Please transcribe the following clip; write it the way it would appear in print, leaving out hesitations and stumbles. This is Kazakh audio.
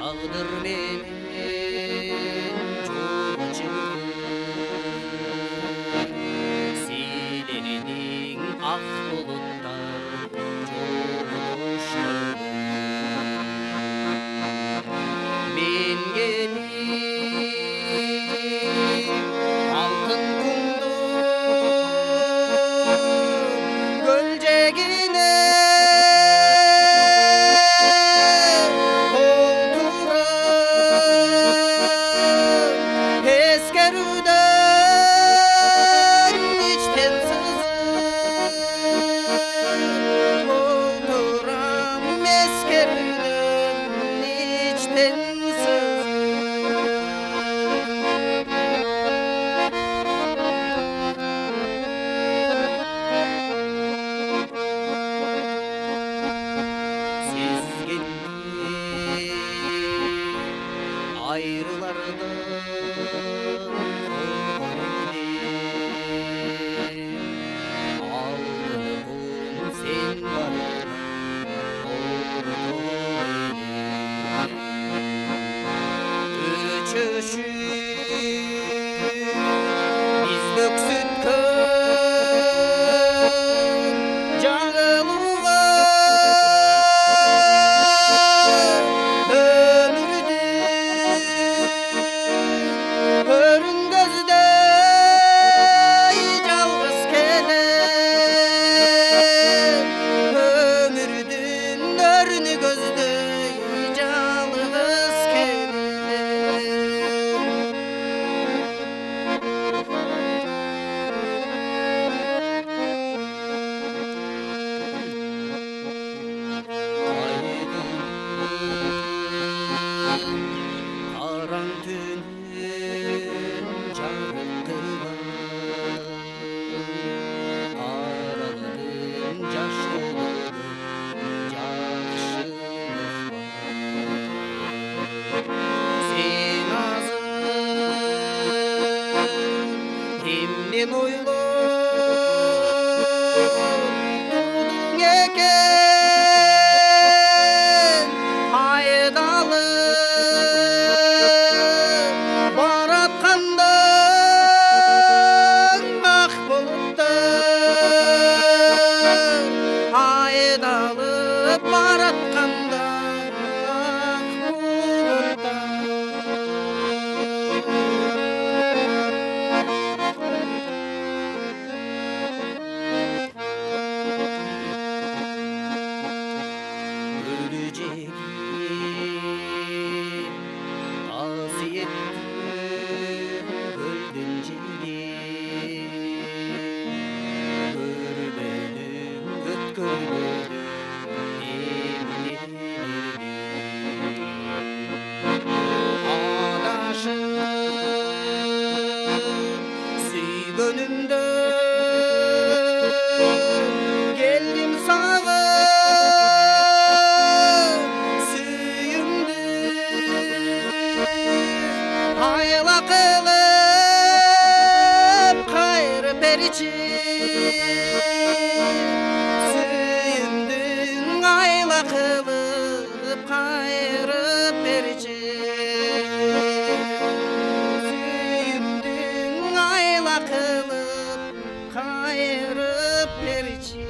Tağdır benim çok silerinin ak bulutlar çoğuşur. Ben gelip altın kumdum gölcegine oturam eskeruden içten sızım oturam eskeruden içten ayrılardan aldın kum sen varına biz döksütkön canılığa Örün gözde жалғыз келем Өмүрдүн өрүнү көздөй жалғыз келем Караң түнүн жарыктырган араларын жаш толтуруп жакшылык сен азыр эмне ойлоп турдуң экен айдалып айдалып баратканда ак булуттар өлү жегип касиеттүү көлдүн жери көрбөдүм өткөрбөдүм sүйгөнүмдөн келдим сагып сүйүмдү айла кылып кайры перичи сүйүмдүң айла кылып кайры перичи сүйүмдүң айла кылып кайрып беричи